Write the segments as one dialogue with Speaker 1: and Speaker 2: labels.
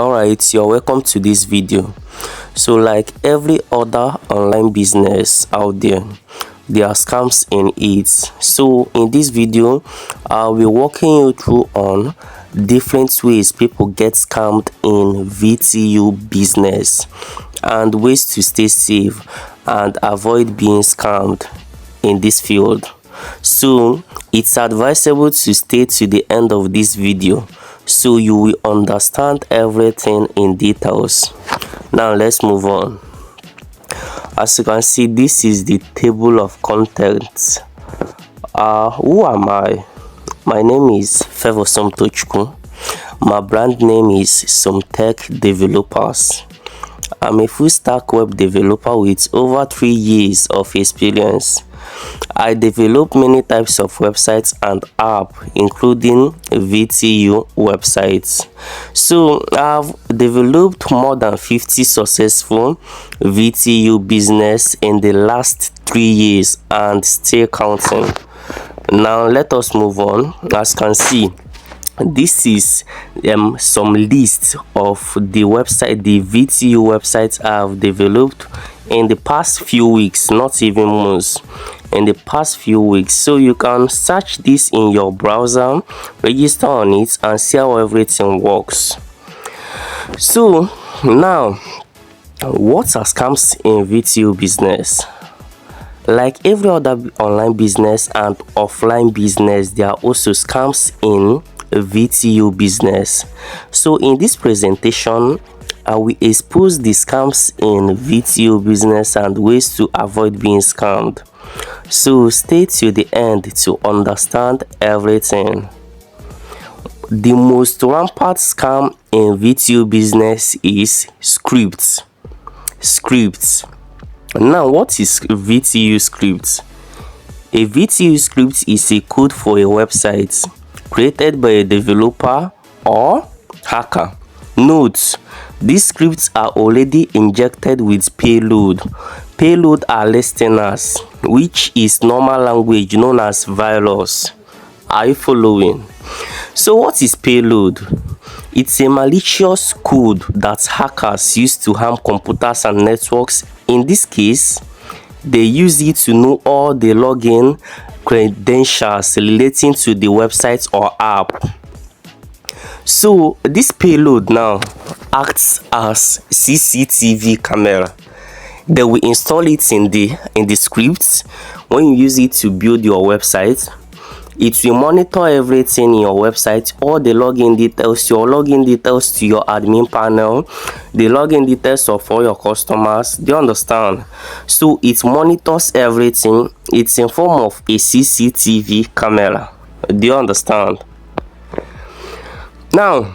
Speaker 1: Alright, you're welcome to this video. So like every other online business out there, there are scams in it. So in this video, I'll be walking you through on different ways people get scammed in VTU business and ways to stay safe and avoid being scammed in this field. So it's advisable to stay to the end of this video so you will understand everything in details. Now let's move on. As you can see, this is the table of contents. Who am I? My name is Favor Somtochku. My brand name is Somtech Developers. I'm a full stack web developer with over 3 years of experience. I develop many types of websites and apps, including VTU websites. So I've developed more than 50 successful VTU business in the last 3 years and still counting. Now let us move on. As you can see, this is some list of the VTU websites I've developed in the past few weeks, not even months, in the past few weeks. So you can search this in your browser, register on it, and see how everything works. So now, what are scams in VTU business? Like every other online business and offline business, there are also scams in VTU business. So in this presentation, I will expose the scams in VTU business and ways to avoid being scammed. So stay to the end to understand everything. The most rampant scam in VTU business is scripts. Now, what is VTU scripts? A VTU script is a code for a website created by a developer or hacker. Note: these scripts are already injected with payload. Payload are listeners, which is normal language known as virus. Are you following? So what is payload? It's a malicious code that hackers use to harm computers and networks. In this case, they use it to know all the login credentials relating to the website or app. So this payload now acts as CCTV camera. They will install it in the scripts. When you use it to build your website, it will monitor everything in your website, all the login details, your login details to your admin panel, the login details of all your customers. Do you understand? So it monitors everything. It's in form of a CCTV camera. Do you understand? Now,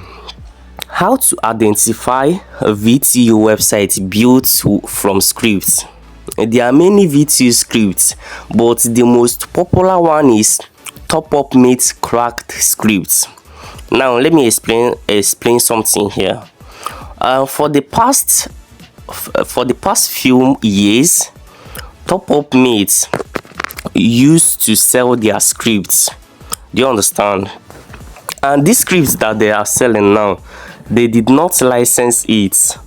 Speaker 1: how to identify a VTU website built from scripts? There are many VTU scripts, but the most popular one is top-up mate cracked scripts. Now let me explain something here. For the past few years, top-up mates used to sell their scripts. Do you understand? And these scripts that they are selling now, they did not license it.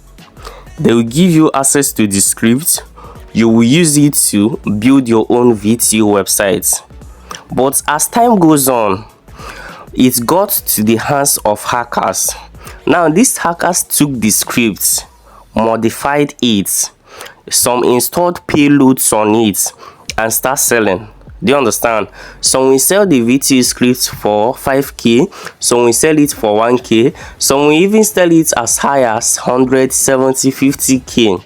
Speaker 1: They will give you access to the script. You will use it to build your own VTU website. But as time goes on, it got to the hands of hackers. Now these hackers took the script, modified it, some installed payloads on it, and start selling. Do you understand? Some will sell the VTU script for 5k, some will sell it for 1k, some will even sell it as high as 170, 50k.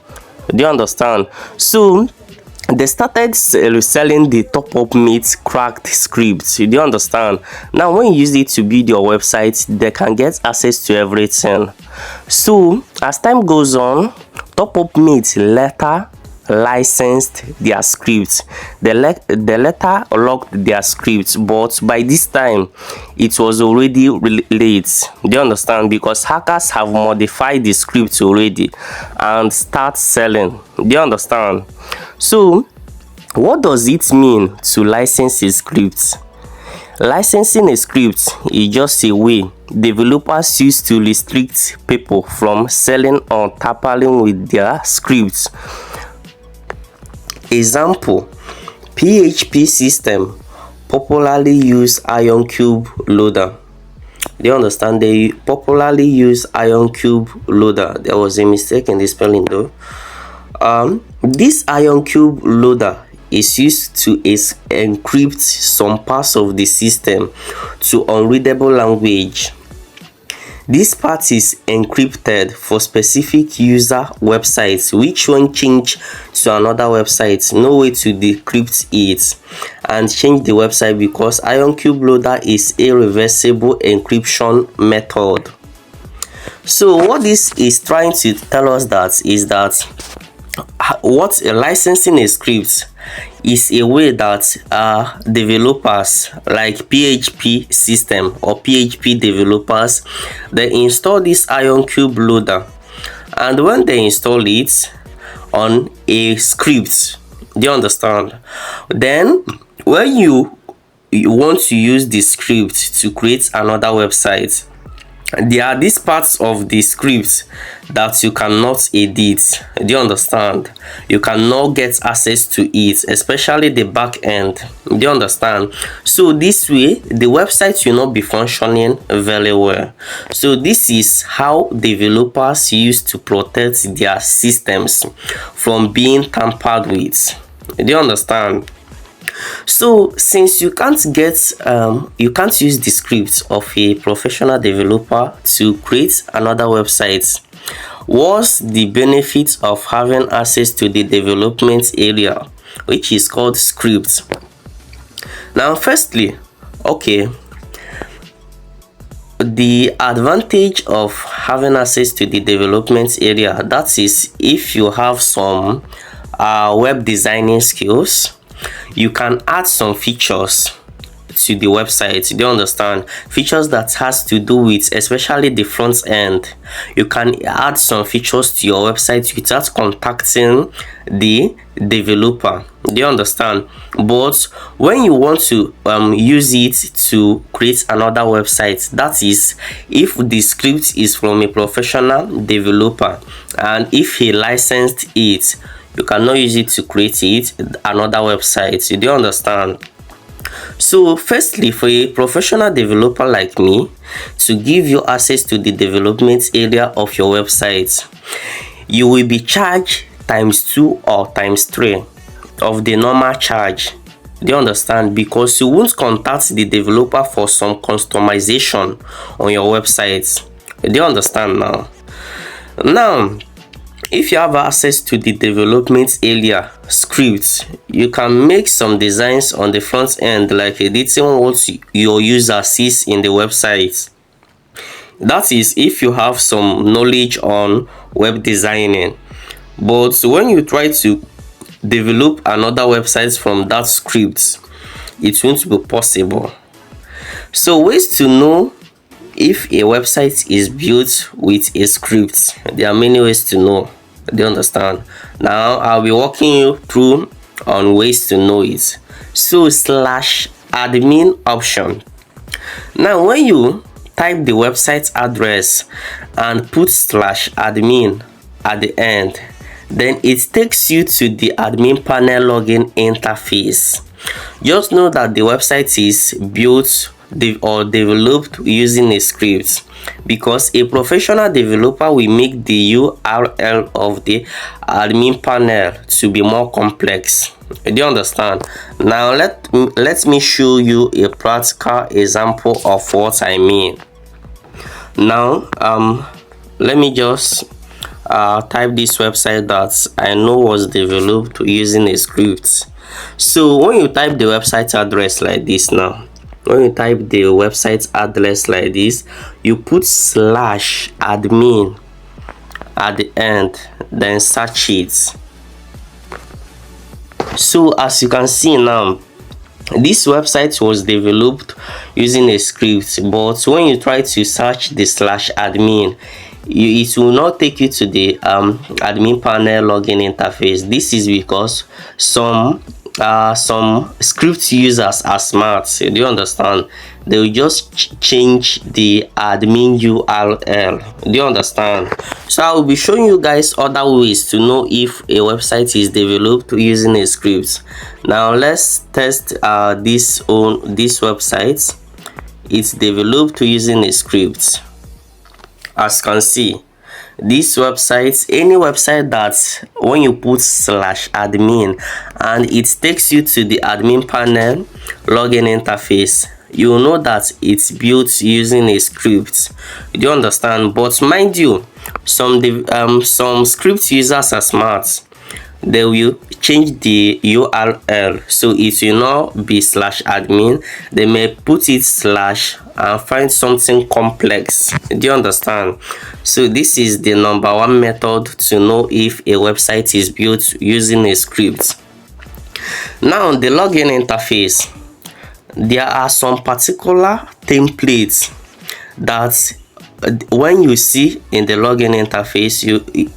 Speaker 1: Do you understand? So they started selling the top-up mate cracked scripts. Do you understand? Now when you use it to build your website, they can get access to everything. So as time goes on, top-up mate later licensed their scripts. They later locked their scripts, but by this time it was already late. Do you understand? Because hackers have modified the scripts already and start selling. Do you understand? So what does it mean to license a script? Licensing a script is just a way developers use to restrict people from selling or tampering with their scripts. Example: PHP system popularly use iron cube loader. Do you understand? They popularly use iron cube loader. There was a mistake in the spelling though. This iron cube loader is used to encrypt some parts of the system to unreadable language. This part is encrypted for specific user websites, which when changed to another website, no way to decrypt it and change the website, because iron cube loader is a reversible encryption method. So what this is trying to tell us that is that what a licensing a script is a way that developers like PHP system or PHP developers, they install this iron cube loader, and when they install it on a script, do you understand, then when you want to use the script to create another website, there are these parts of the script that you cannot edit. Do you understand? You cannot get access to it, especially the back end. Do you understand? So this way the website will not be functioning very well. So this is how developers use to protect their systems from being tampered with. Do you understand? So since you can't use the script of a professional developer to create another website, what's the benefit of having access to the development area, which is called script? Now firstly, okay, the advantage of having access to the development area, that is if you have some web designing skills, you can add some features to the website. Do you understand? Features that has to do with especially the front end. You can add some features to your website without contacting the developer. Do you understand? But when you want to use it to create another website, that is if the script is from a professional developer and if he licensed it, you cannot use it to create another website. Do you understand? So firstly, for a professional developer like me to give you access to the development area of your website, you will be charged ×2 or ×3 of the normal charge. Do you understand? Because you won't contact the developer for some customization on your website. Do you understand now? Now, if you have access to the development area script, you can make some designs on the front end, like editing what your user sees in the website. That is if you have some knowledge on web designing. But when you try to develop another website from that script, it won't be possible. So ways to know if a website is built with a script, there are many ways to know. Do you understand? Now I'll be walking you through on ways to know it. So /admin option. Now when you type the website address and put /admin at the end, then it takes you to the admin panel login interface. Just know that the website is built or developed using a script, because a professional developer will make the URL of the admin panel to be more complex. Do you understand? Now let me show you a practical example of what I mean. Now let me just type this website that I know was developed using a script. So when you type the website address like this, now when you type the website address like this, you put /admin at the end, then search it. So as you can see now, this website was developed using a script, but when you try to search the /admin, it will not take you to the admin panel login interface. This is because some some script users are smart. Do you understand? They will just change the admin URL. Do you understand? So I will be showing you guys other ways to know if a website is developed using a script. Now let's test this website. It's developed using a script. As you can see, this website, any website that when you put /admin and it takes you to the admin panel login interface, you will know that it's built using a script. Do you understand? But mind you, some script users are smart. They will change the URL so it will not be /admin. They may put it / and find something complex. Do you understand? So this is the number one method to know if a website is built using a script. Now the login interface, there are some particular templates that when you see in the login interface,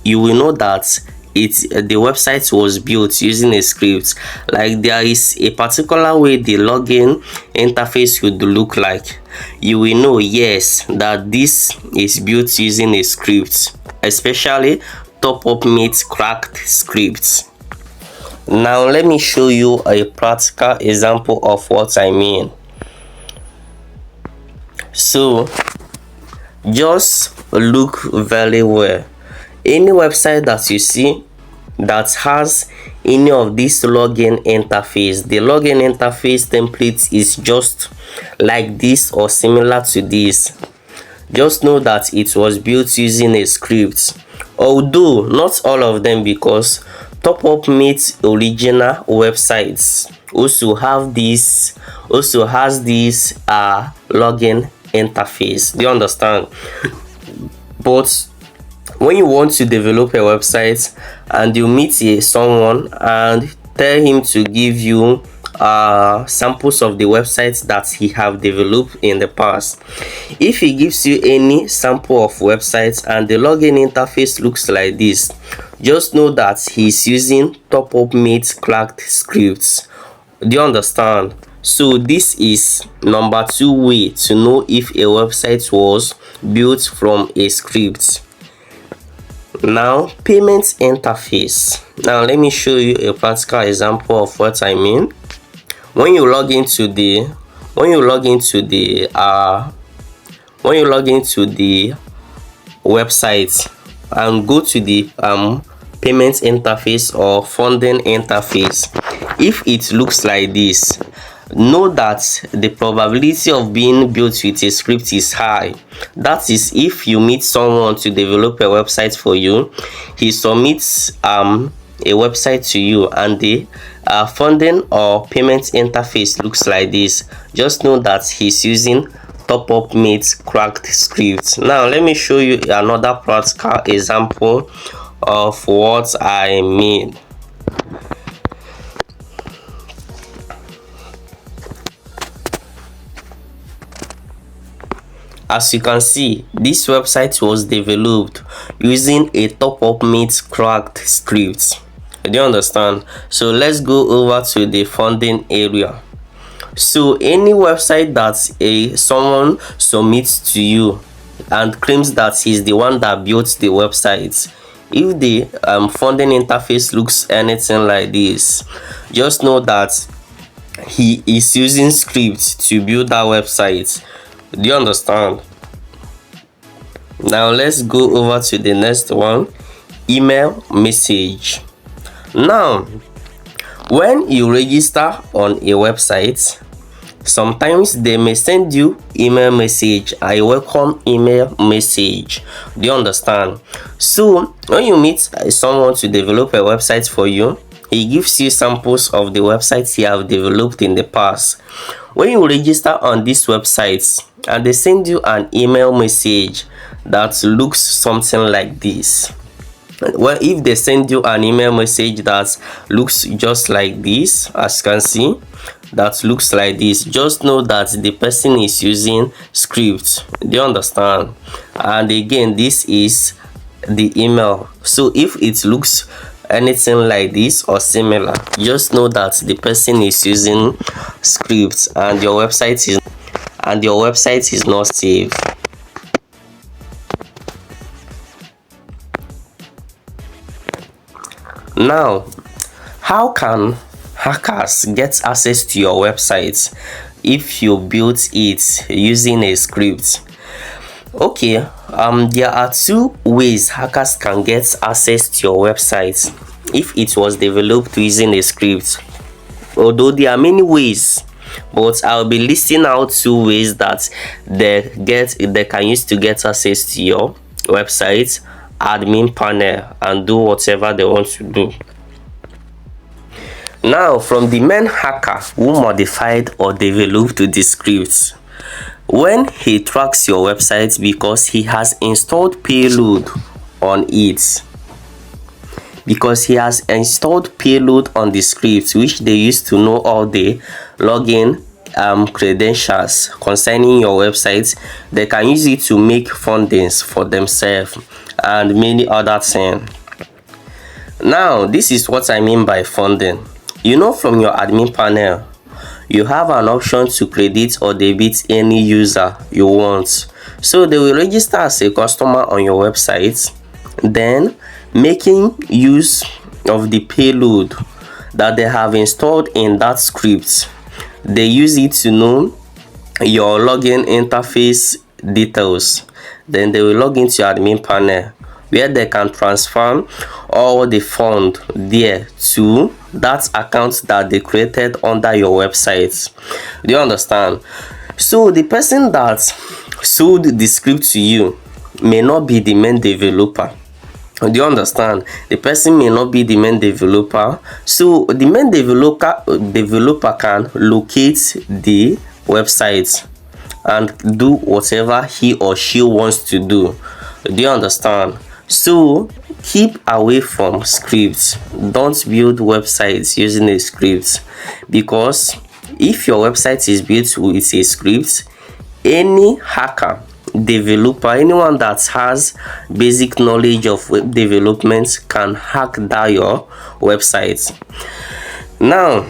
Speaker 1: you will know that the website was built using a script. Like there is a particular way the login interface would look like. You will know, yes, that this is built using a script, especially top-up meets cracked scripts. Now let me show you a practical example of what I mean. So just look very well. Any website that you see that has any of this login interface, the login interface template is just like this or similar to this, just know that it was built using a script. Although not all of them, because top-up meets original websites also has this login interface. Do you understand? But when you want to develop a website and you meet someone and tell him to give you samples of the websites that he have developed in the past, if he gives you any sample of websites and the login interface looks like this, just know that he's using top-up meets cracked scripts. Do you understand? So this is number 2 way to know if a website was built from a script. Now payment interface. Now let me show you a practical example of what I mean. When you log into the website and go to the payment interface or funding interface, if it looks like this, know that the probability of being built with a script is high. That is, if you meet someone to develop a website for you, he submits a website to you and the funding or payment interface looks like this, just know that he's using top-up meets cracked scripts. Now let me show you another practical example of what I mean. As you can see, this website was developed using a top-up meets cracked script. Do you understand? So let's go over to the funding area. So any website that someone submits to you and claims that he's the one that built the website, if the funding interface looks anything like this, just know that he is using scripts to build that website. Do you understand? Now let's go over to the next one, email message. Now when you register on a website, sometimes they may send you email message, a welcome email message. Do you understand? So when you meet someone to develop a website for you, he gives you samples of the websites he have developed in the past. When you register on these websites and they send you an email message that looks something like this, well, if they send you an email message that looks just like this, as you can see, that looks like this, just know that the person is using script. Do you understand? And again, this is the email. So if it looks anything like this or similar, just know that the person is using scripts and your website is not safe. Now, how can hackers get access to your website if you built it using a script? Okay, there are two ways hackers can get access to your website if it was developed using a script. Although there are many ways, but I'll be listing out two ways that they can use to get access to your website admin panel and do whatever they want to do. Now, from the main hacker who modified or developed the script, when he tracks your website because he has installed payload on it, on the script, which they use to know all the login credentials concerning your website, they can use it to make fundings for themselves and many other things. Now, this is what I mean by funding. From your admin panel, you have an option to credit or debit any user you want. So they will register as a customer on your website, then making use of the payload that they have installed in that script. They use it to know your login interface details. Then they will log into your admin panel, where they can transfer all the fund there to that account that they created under your website. Do you understand? So the person that sold the script to you may not be the main developer. Do you understand? The person may not be the main developer. So the main developer can locate the website and do whatever he or she wants to do. Do you understand? So keep away from scripts. Don't build websites using a script, because if your website is built with a script, any hacker, developer, anyone that has basic knowledge of web development can hack that your website. Now,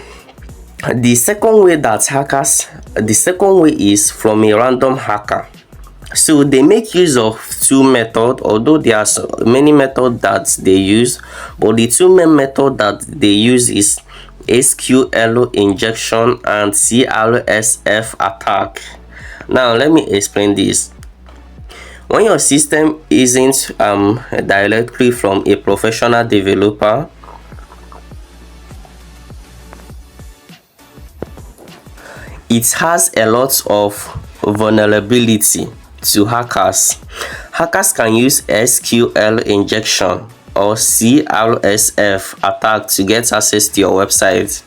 Speaker 1: the second way is from a random hacker. So they make use of two methods, although there are many methods that they use, but the two main methods that they use is SQL injection and CRSF attack. Now let me explain this. When your system isn't directly from a professional developer, it has a lot of vulnerability to hackers. Hackers can use SQL injection or CRSF attack to get access to your website.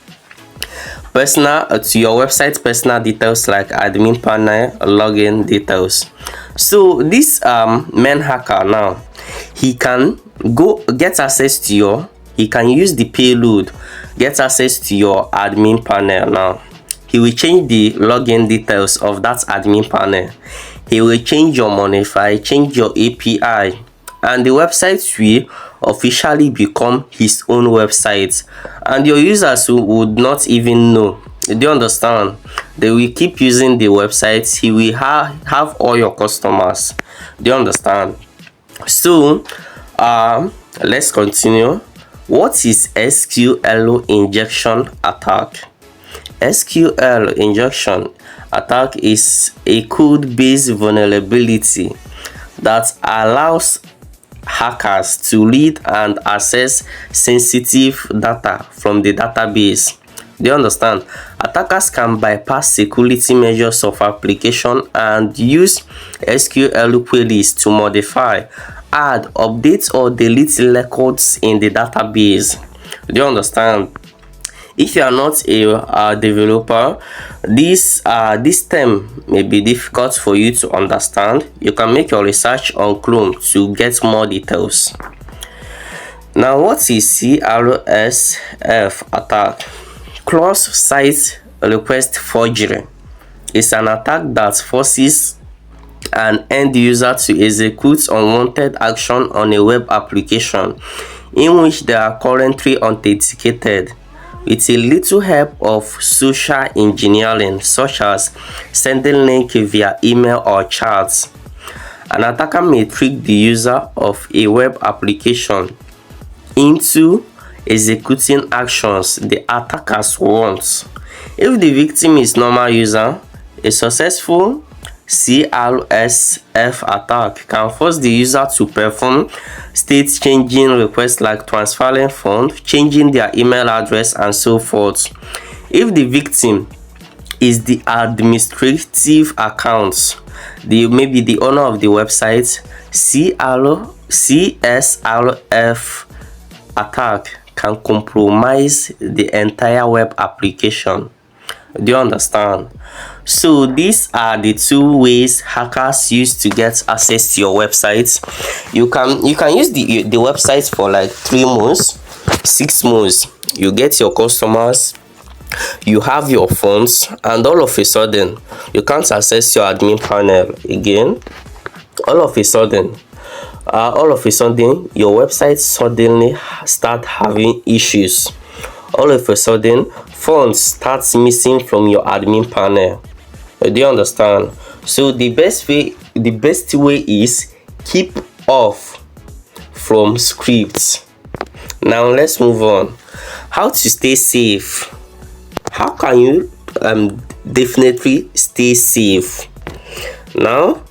Speaker 1: Personal details like admin panel, login details. So this main hacker now, he can he can use the payload, get access to your admin panel. Now he will change the login details of that admin panel. He will change your modify, change your API, and the website will officially become his own website, and your users would not even know. Do you understand? They will keep using the website. He will have all your customers. Do you understand? So let's continue. What is SQL injection attack? SQL injection attack is a code-based vulnerability that allows hackers to read and access sensitive data from the database. Do you understand? Attackers can bypass security measures of application and use SQL queries to modify, add, update, or delete records in the database. Do you understand? If you are not a developer, this term may be difficult for you to understand. You can make your research on Chrome to get more details. Now, what is CRSF attack? Cross-site request forgery is an attack that forces an end user to execute unwanted action on a web application in which they are currently authenticated with a little help of social engineering, such as sending link via email or chat. An attacker may trick the user of a web application into executing actions the attackers want. If the victim is normal user, a successful CRSF attack can force the user to perform state-changing requests like transferring funds, changing their email address, and so forth. If the victim is the administrative account, maybe the owner of the website, CSRF attack can compromise the entire web application. Do you understand? So these are the two ways hackers use to get access to your website. You can use the website for like 3 months, 6 months. You get your customers, you have your funds, and all of a sudden you can't access your admin panel again. All of a sudden your website suddenly start having issues. All of a sudden funds starts missing from your admin panel. Do you understand? So the best way is keep off from scripts. Now let's move on. How to stay safe? How can you definitely stay safe? Now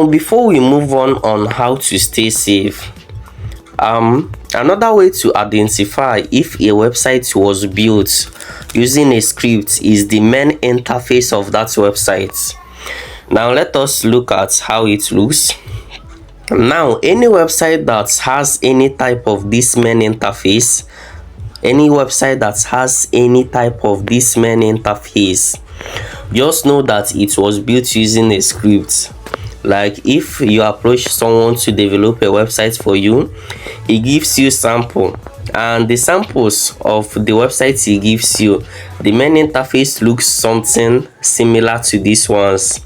Speaker 1: before we move on how to stay safe, another way to identify if a website was built using a script is the main interface of that website. Now let us look at how it looks. Now any website that has any type of this main interface, just know that it was built using a script. Like if you approach someone to develop a website for you, he gives you sample, and the samples of the websites he gives you, the main interface looks something similar to these ones.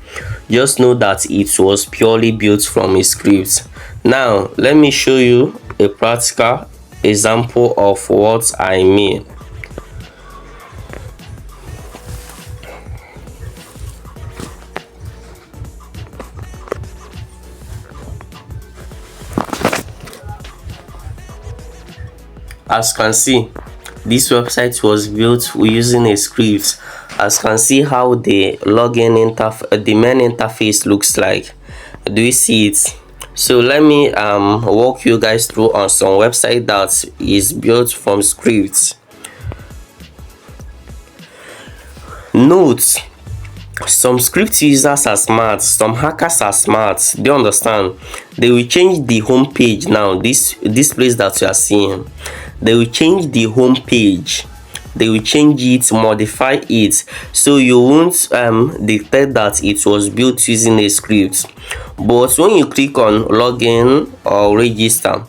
Speaker 1: Just know that it was purely built from a script. Now let me show you a practical example of what I mean. As you can see, this website was built using a script. As you can see how the login the main interface looks like. Do you see it? So let me walk you guys through on some website that is built from scripts. Note, some script users are smart, some hackers are smart. Do you understand? They will change the home page. Now this place that you are seeing, they will change the home page, they will change it, modify it, so you won't detect that it was built using a script. But when you click on login or register,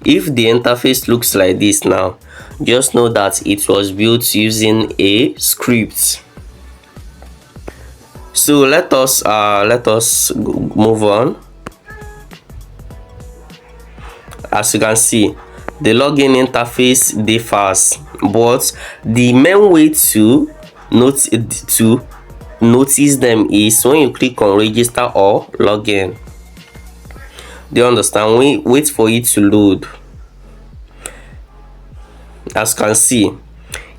Speaker 1: if the interface looks like this, now just know that it was built using a script. So let us move on. As you can see, the login interface differs, but the main way to notice them is when you click on register or login. Do you understand? Wait for it to load. As you can see,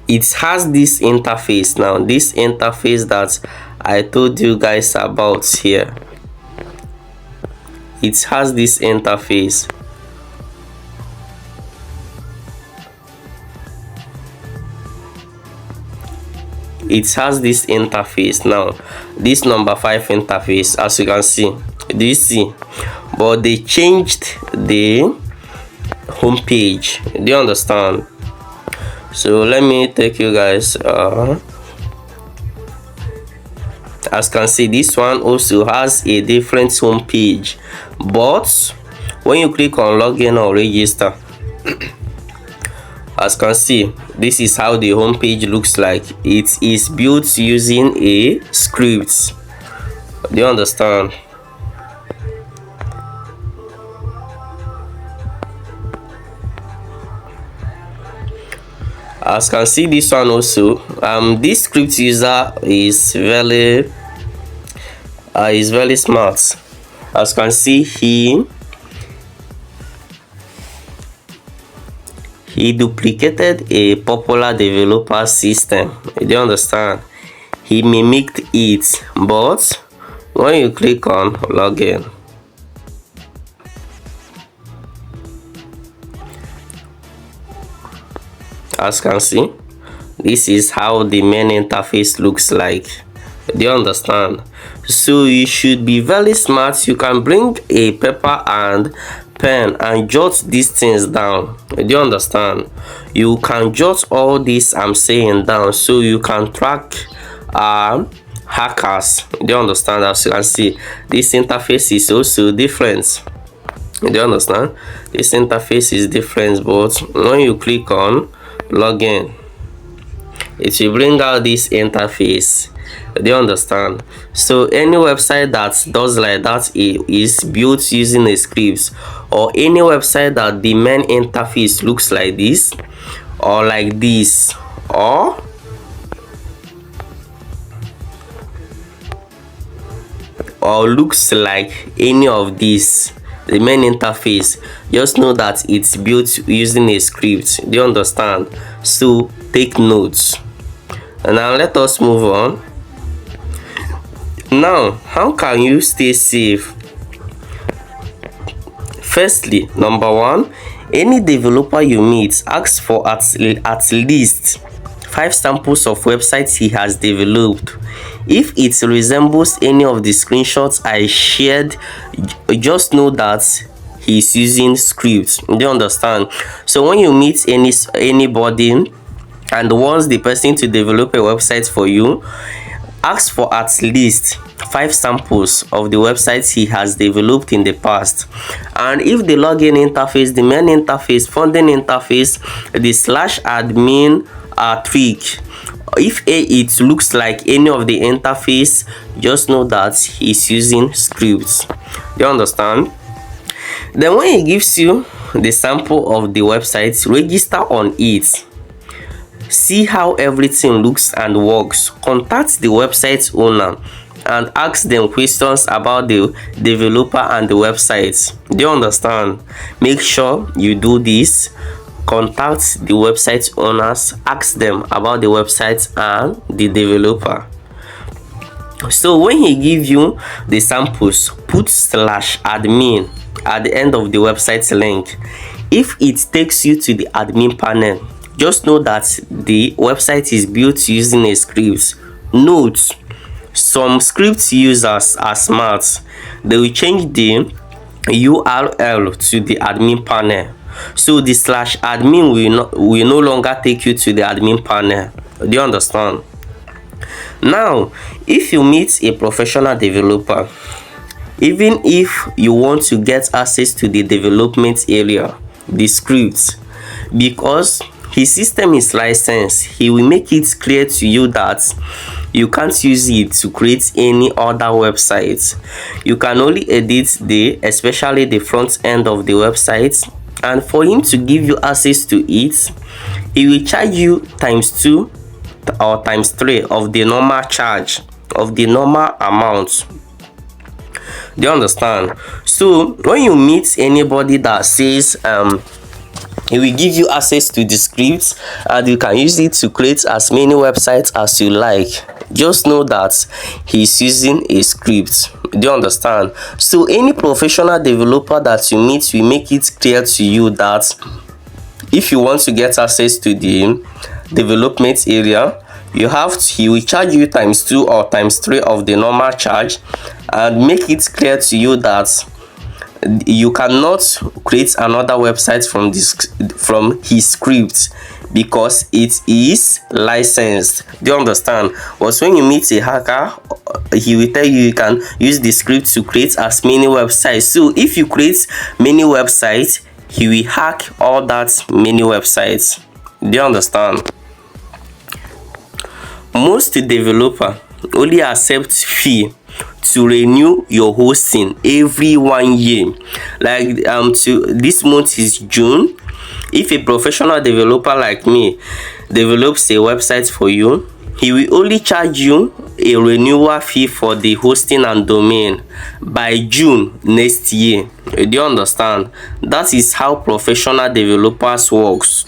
Speaker 1: it has this interface. Now this interface that I told you guys about here, it has this interface. It has this interface. Now this number 5 interface, as you can see, do you see? But they changed the home page. Do you understand? So let me take you guys as you can see, this one also has a different home page, but when you click on login or register, as you can see, this is how the home page looks like. It is built using a script. Do you understand? As you can see, this one also, this script user is very smart. As you can see, he duplicated a popular developer system. You don't understand? He mimicked it, but when you click on login, as you can see, this is how the main interface looks like. Do you understand? So you should be very smart. You can bring a paper and pen and jot these things down. Do you understand? You can jot all this I'm saying down so you can track hackers. Do you understand? As you can see, this interface is also different. Do you understand? This interface is different, but when you click on login, it will bring out this interface. Do you understand? So any website that does like that is built using a script, or any website that the main interface looks like this, or like this, or looks like any of these, the main interface, just know that it's built using a script. Do you understand? So take notes. And now let us move on. Now, how can you stay safe? Firstly, number one, any developer you meet, ask for at least 5 samples of websites he has developed. If it resembles any of the screenshots I shared, just know that he's using scripts. Do you understand? So when you meet anybody and wants the person to develop a website for you, ask for at least 5 samples of the websites he has developed in the past. And if the login interface, the main interface, funding interface, the /admin trick, if it looks like any of the interface, just know that he's using scripts. Do you understand? Then when he gives you the sample of the website, register on it. See how everything looks and works. Contact the website owner and ask them questions about the developer and the website. Do you understand? Make sure you do this. Contact the website owners, ask them about the website and the developer. So when he gives you the samples, put /admin at the end of the website link. If it takes you to the admin panel, just know that the website is built using a script. Note, some script users are smart. They will change the URL to the admin panel. So the /admin will no longer take you to the admin panel. Do you understand? Now, if you meet a professional developer, even if you want to get access to the development area, the scripts, because his system is licensed, he will make it clear to you that you can't use it to create any other websites. You can only edit especially the front end of the website, and for him to give you access to it, he will charge you ×2 or ×3 of the normal charge, of the normal amount. Do you understand? So when you meet anybody that says he will give you access to the scripts and you can use it to create as many websites as you like, just know that he's using a script. Do you understand? So any professional developer that you meet will make it clear to you that if you want to get access to the development area, he will charge you ×2 or ×3 of the normal charge, and make it clear to you that you cannot create another website from his script because it is licensed. Do you understand? But when you meet a hacker, he will tell you can use the script to create as many websites. So if you create many websites, he will hack all that many websites. Do you understand? Most developer only accept fee to renew your hosting every 1 year. Like this month is June. If a professional developer like me develops a website for you, he will only charge you a renewal fee for the hosting and domain by June next year. Do you understand? That is how professional developers works.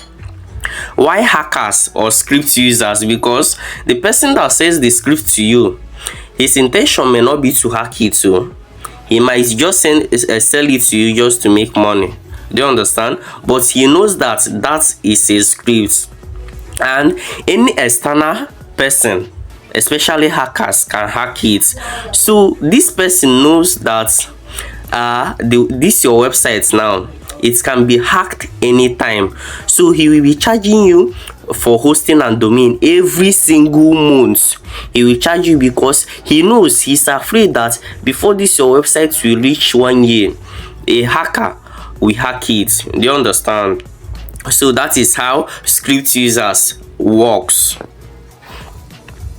Speaker 1: Why hackers or script users? Because the person that says the script to you, his intention may not be to hack it too. He might just sell it to you just to make money. Do you understand? But he knows that that is a script, and any external person, especially hackers, can hack it. So this person knows that this your website now, it can be hacked anytime. So he will be charging you for hosting and domain every single month. He will charge you because he knows, he's afraid that before this your website will reach 1 year, a hacker will hack it. Do you understand? So that is how script users works.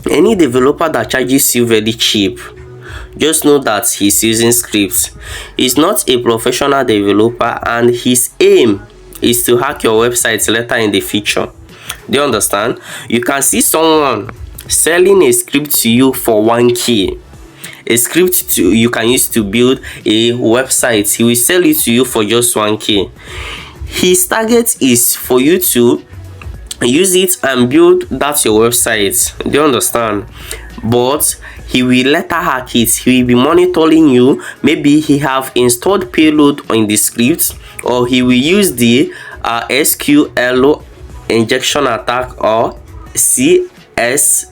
Speaker 1: Any developer that charges you very cheap, just know that he's using scripts. He's not a professional developer, and his aim is to hack your website later in the future. Do you understand? You can see someone selling a script to you for 1k. A script you can use to build a website, he will sell it to you for just 1k. His target is for you to use it and build that your website. Do you understand? But he will later hack it. He will be monitoring you. Maybe he have installed payload on the script, or he will use the SQL injection attack or CSRF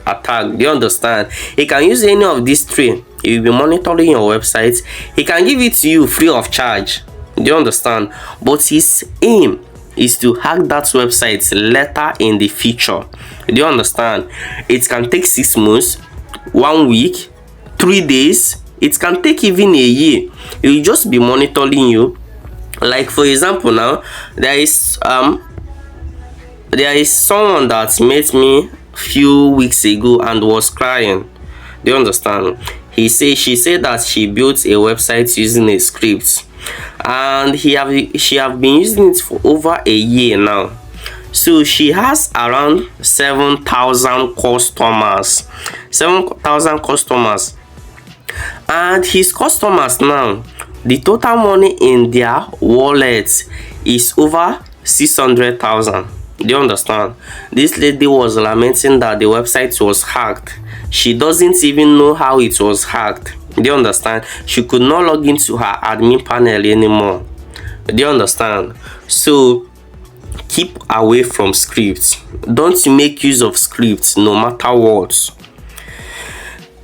Speaker 1: attack. Do you understand? He can use any of these three. He will be monitoring your website. He can give it to you free of charge. Do you understand? But his aim is to hack that website later in the future. Do you understand? It can take 6 months, 1 week, 3 days. It can take even a year. He will just be monitoring you. Like for example, now there is someone that met me a few weeks ago and was crying. Do you understand? She said that she built a website using a script, and she have been using it for over a year now. So she has around 7,000 customers. 7,000 customers. And his customers now, the total money in their wallet is over 600,000. Do you understand? This lady was lamenting that the website was hacked. She doesn't even know how it was hacked. Do you understand? She could not log into her admin panel anymore. Do you understand? So keep away from scripts. Don't make use of scripts no matter what.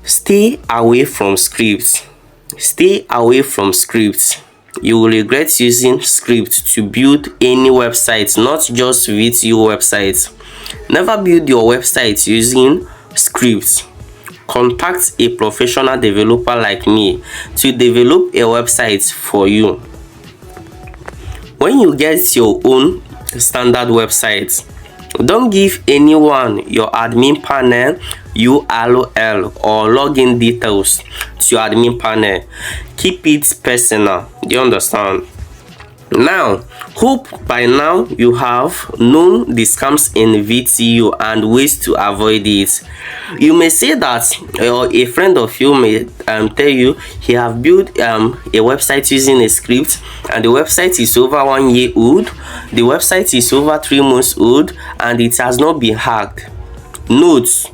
Speaker 1: Stay away from scripts. Stay away from scripts. You will regret using scripts to build any website, not just VTU websites. Never build your website using scripts. Contact a professional developer like me to develop a website for you. When you get your own standard website, don't give anyone your admin panel URL or login details to your admin panel. Keep it personal. Do you understand? Now, hope by now you have known the scams in VTU and ways to avoid it. You may say that a friend of you may tell you he have built a website using a script, and the website is over 1 year old, the website is over 3 months old, and it has not been hacked. Note,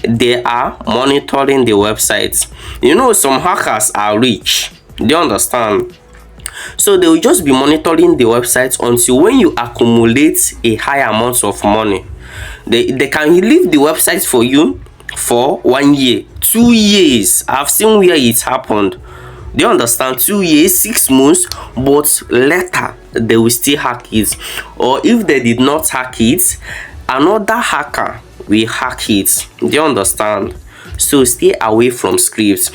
Speaker 1: they are monitoring the website. You know, some hackers are rich. Do you understand? So they will just be monitoring the website until when you accumulate a high amount of money, they can leave the website for you for 1 year, 2 years. I've seen where it happened. Do you understand? 2 years, 6 months, but later they will still hack it. Or if they did not hack it, another hacker will hack it. Do you understand? So stay away from scripts.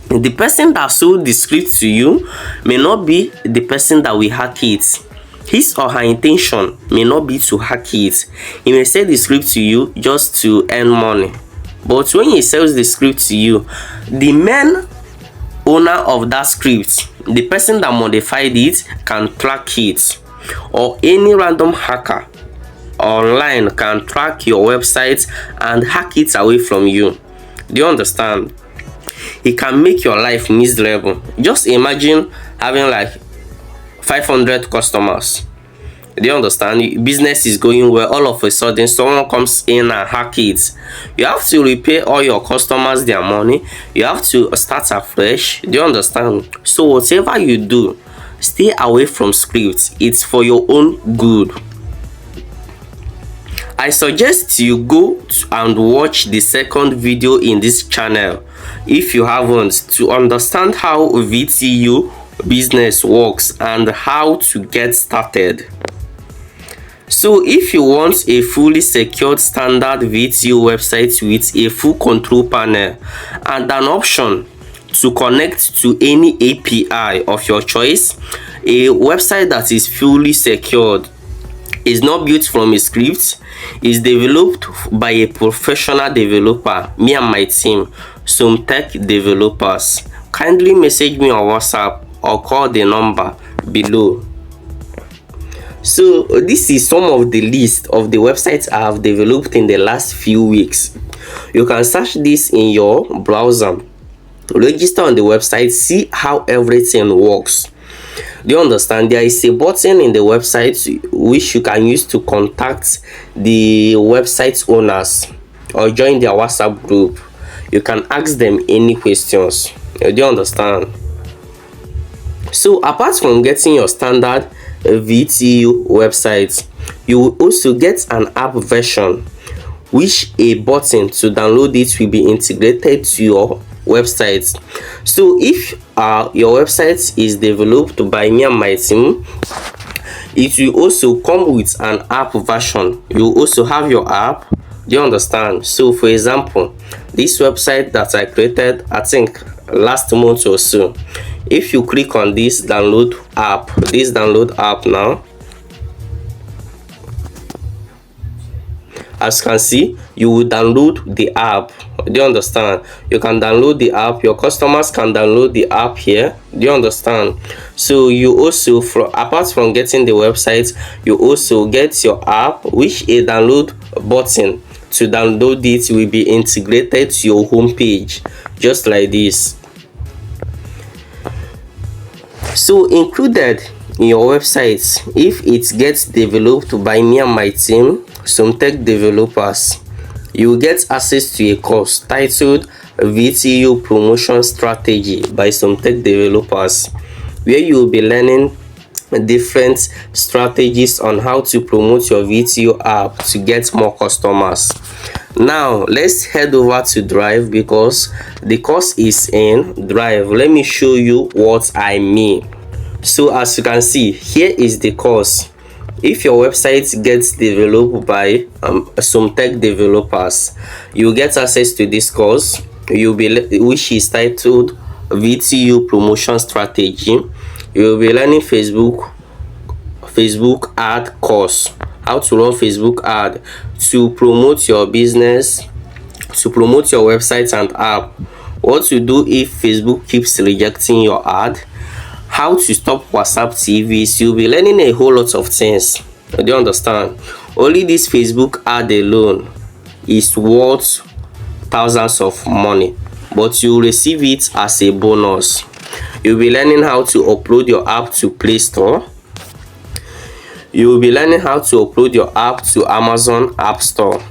Speaker 1: The person that sold the script to you may not be the person that will hack it. His or her intention may not be to hack it. He may sell the script to you just to earn money. But when he sells the script to you, the main owner of that script, the person that modified it, can track it. Or any random hacker online can track your website and hack it away from you. Do you understand? It can make your life miserable. Just imagine having like 500 customers. Do you understand? Business is going well, all of a sudden someone comes in and hack it. You have to repay all your customers their money. You have to start afresh. Do you understand? So whatever you do, stay away from scripts. It's for your own good. I suggest you go and watch the second video in this channel if you haven't, to understand how VTU business works and how to get started. So if you want a fully secured standard VTU website with a full control panel and an option to connect to any API of your choice, a website that is fully secured, is not built from a script, is developed by a professional developer, me and my team, some tech developers, kindly message me on WhatsApp or call the number below. So this is some of the list of the websites I have developed in the last few weeks. You can search this in your browser, register on the website, see how everything works. Do you understand? There is a button in the website which you can use to contact the website owners or join their WhatsApp group. You can ask them any questions. Do you understand? So apart from getting your standard VTU website, you will also get an app version, which a button to download it will be integrated to your website. So if your website is developed by me and my team, it will also come with an app version. You will also have your app. Do you understand? So for example, this website that I created, I think last month or so, if you click on this download app now, as you can see, you will download the app. Do you understand? You can download the app. Your customers can download the app here. Do you understand? So you also, apart from getting the website, you also get your app, which a download button to download it will be integrated to your home page, just like this. So included in your website, if it gets developed by me and my team, some tech developers, you will get access to a course titled VTU Promotion Strategy by some tech developers, where you will be learning different strategies on how to promote your VTU app to get more customers. Now let's head over to Drive, because the course is in Drive. Let me show you what I mean. So as you can see, here is the course. If your website gets developed by some tech developers, you get access to this course, which is titled VTU Promotion Strategy. You will be learning Facebook ad course, how to run Facebook ad to promote your business, to promote your website and app, what to do if Facebook keeps rejecting your ad, how to stop WhatsApp TVs. You'll be learning a whole lot of things. Do you understand? Only this Facebook ad alone is worth thousands of money, but you receive it as a bonus. You'll be learning how to upload your app to Play Store. You'll be learning how to upload your app to Amazon App Store.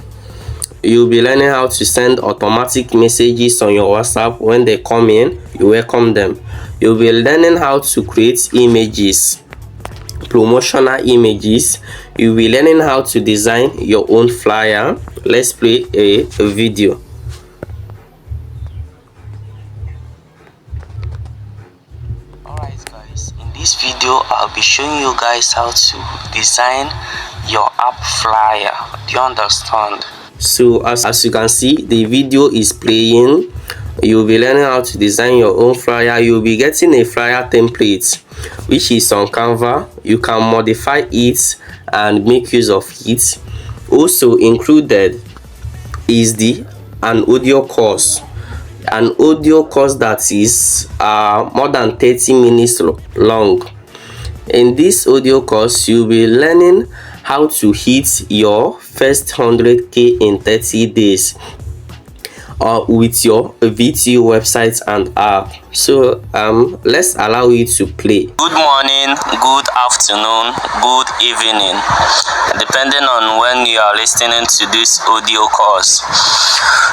Speaker 1: You'll be learning how to send automatic messages on your WhatsApp. When they come in, you welcome them. You'll be learning how to create images, promotional images. You'll be learning how to design your own flyer. Let's play a video. Alright guys, in this video I'll be showing you guys how to design your app flyer. Do you understand? So as you can see, the video is playing. You'll be learning how to design your own flyer. You'll be getting a flyer template, which is on Canva. You can modify it and make use of it. Also included is an audio course, that is more than 30 minutes long. In this audio course, you'll be learning how to hit your first 100k in 30 days with your VTU website and app. So let's allow you to play.
Speaker 2: Good morning, good afternoon, good evening, depending on when you are listening to this audio course.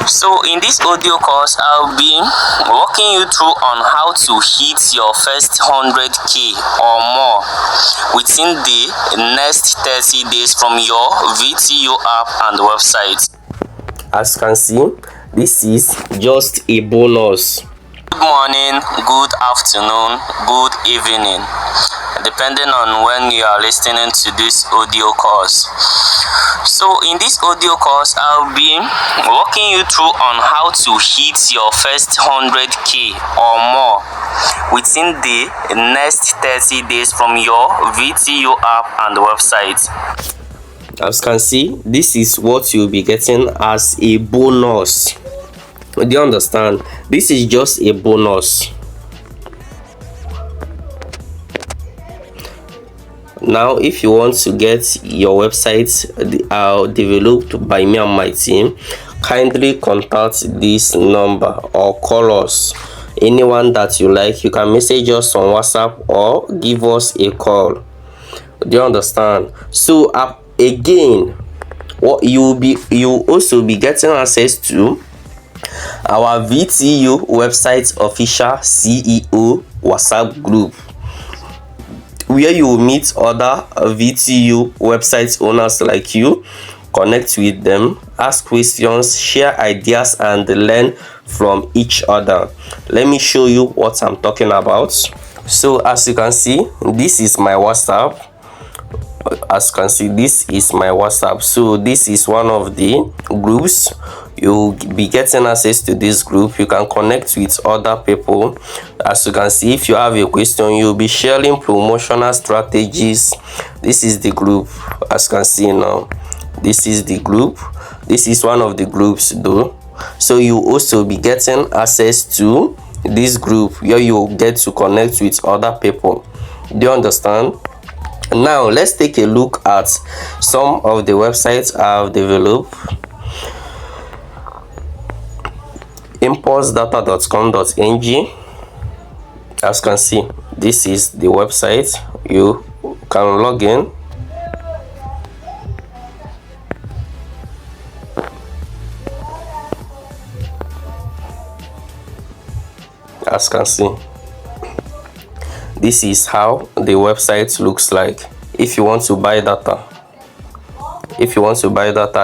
Speaker 2: So in this audio course, I'll be walking you through on how to hit your first 100k or more within the next 30 days from your VTU app and website.
Speaker 1: As you can see, this is just a bonus.
Speaker 2: Good morning, good afternoon, good evening, depending on when you are listening to this audio course. So in this audio course, I'll be walking you through on how to hit your first 100k or more within the next 30 days from your VTU app and website.
Speaker 1: As you can see, this is what you'll be getting as a bonus. Do you understand? This is just a bonus. Now if you want to get your website developed by me and my team, kindly contact this number or call us. Anyone that you like, you can message us on WhatsApp or give us a call. Do you understand? So again, what you also be getting access to our VTU website official CEO WhatsApp group, where you will meet other VTU website owners like you, connect with them, ask questions, share ideas, and learn from each other. Let me show you what I'm talking about. So as you can see, this is my WhatsApp. As you can see, this is my WhatsApp. So this is one of the groups. You'll be getting access to this group. You can connect with other people. As you can see, if you have a question, you'll be sharing promotional strategies. This is the group. As you can see now, this is the group. This is one of the groups though. So you also be getting access to this group where you get to connect with other people. Do you understand? Now let's take a look at some of the websites I've developed. impulsedata.com.ng. As you can see, this is the website. You can log in. As you can see, this is how the website looks like. If you want to buy data,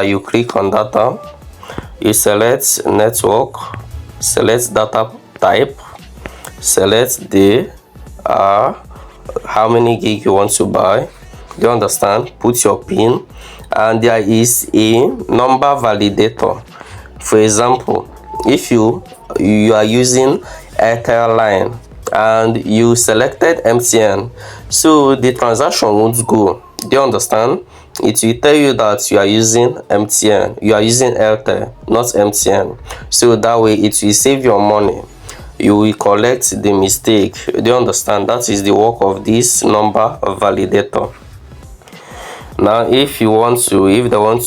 Speaker 1: you click on data, you select network, select data type, select the how many gig you want to buy. You understand? Put your pin, and there is a number validator. For example, if you are using Airtel line and you selected MTN, so the transaction won't go. Do you understand? It will tell you that you are using MTN, you are using Airtel, not MTN. So that way it will save your money. You will collect the mistake. Do you understand? That is the work of this number validator. Now if they want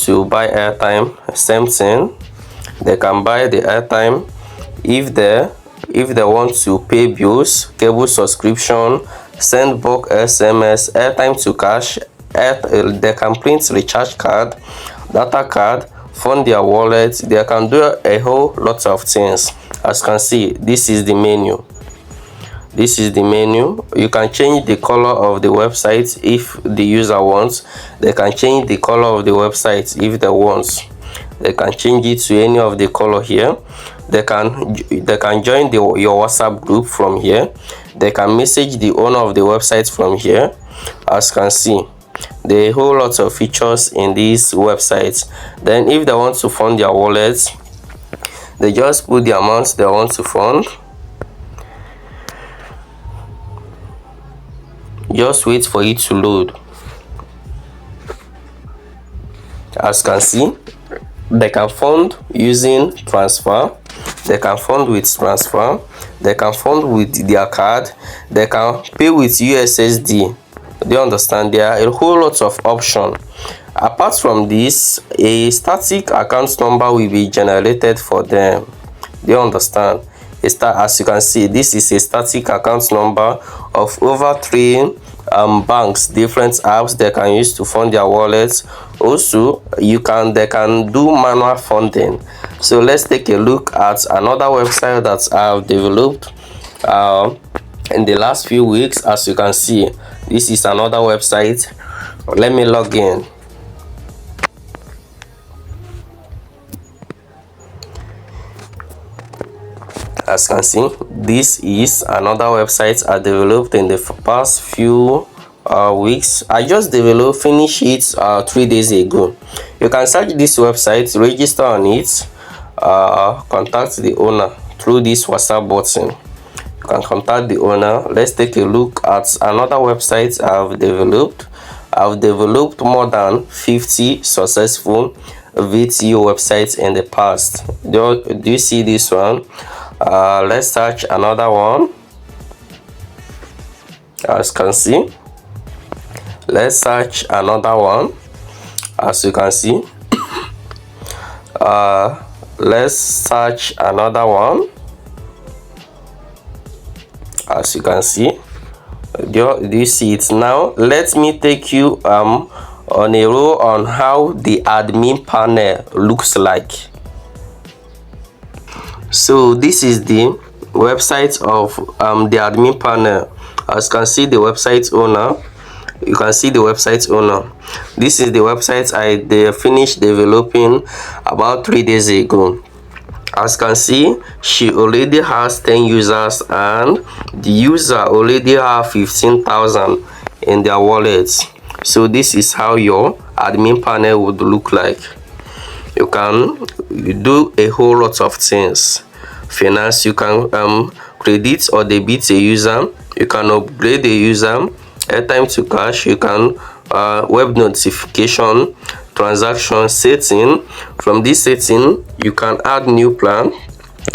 Speaker 1: to buy airtime, same thing. They can buy the airtime. If they want to pay bills, cable subscription, send bulk SMS, airtime to cash, they can print recharge card, data card, fund their wallet. They can do a whole lot of things. As you can see, this is the menu. You can change the color of the website if the user wants. They can change the color of the website if they want. They can change it to any of the color here. They can join your WhatsApp group from here. They can message the owner of the website from here. As you can see, there are a whole lot of features in these websites. Then if they want to fund their wallets, they just put the amounts they want to fund. Just wait for it to load. As you can see, they can fund using transfer. They can fund with transfer. They can fund with their card. They can pay with USSD. Do you understand? There are a whole lot of options. Apart from this, a static account number will be generated for them. Do you understand? As you can see, this is a static account number of over 3 banks, different apps they can use to fund their wallets. Also, they can do manual funding. So let's take a look at another website that I've developed in the last few weeks. As you can see, this is another website. Let me log in. As you can see, this is another website I developed in the past few weeks. I just finished it 3 days ago. You can search this website, register on it, contact the owner through this WhatsApp button. You can contact the owner. Let's take a look at another website I've developed. I've developed more than 50 successful VTU websites in the past. Do you see this one? Let's search another one. As you can see, let's search another one. As you can see, let's search another one. As you can see, do you see it now? Let me take you on a roll on how the admin panel looks like. So this is the website of the admin panel. As you can see, the website owner. You can see the website owner. This is the website I finished developing about 3 days ago. As you can see, she already has 10 users and the user already have 15,000 in their wallets. So this is how your admin panel would look like. You can do a whole lot of things. Finance, you can credit or debit a user. You can upgrade a user. Airtime to cash. You can web notification, transaction setting. From this setting, you can add new plan,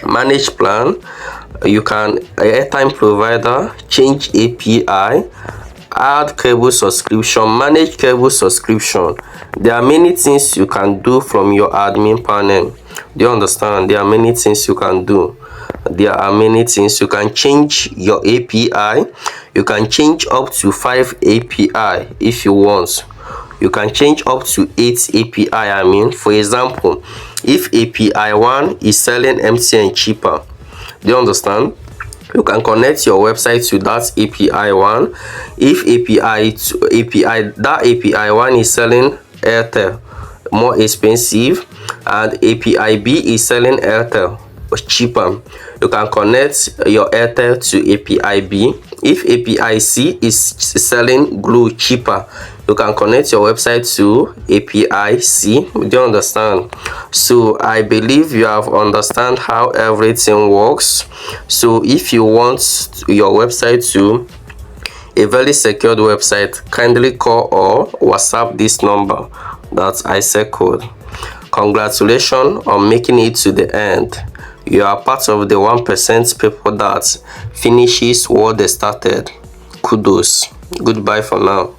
Speaker 1: manage plan. You can airtime provider, change API, add cable subscription, manage cable subscription. There are many things you can do from your admin panel. Do you understand? There are many things you can do. There are many things you can change your API. You can change up to 5 API if you want. You can change up to 8 API. I mean, for example, if API 1 is selling MTN cheaper, do you understand? You can connect your website to that API 1. If that API 1 is selling Airtel more expensive and API B is selling Airtel cheaper, you can connect your Airtel to API B. If API C is selling Glo cheaper, you can connect your website to API C. Do you understand? So I believe you have understand how everything works. So if you want your website to a very secured website, kindly call or WhatsApp this number that I circled. Congratulations on making it to the end. You are part of the 1% people that finishes what they started. Kudos. Goodbye for now.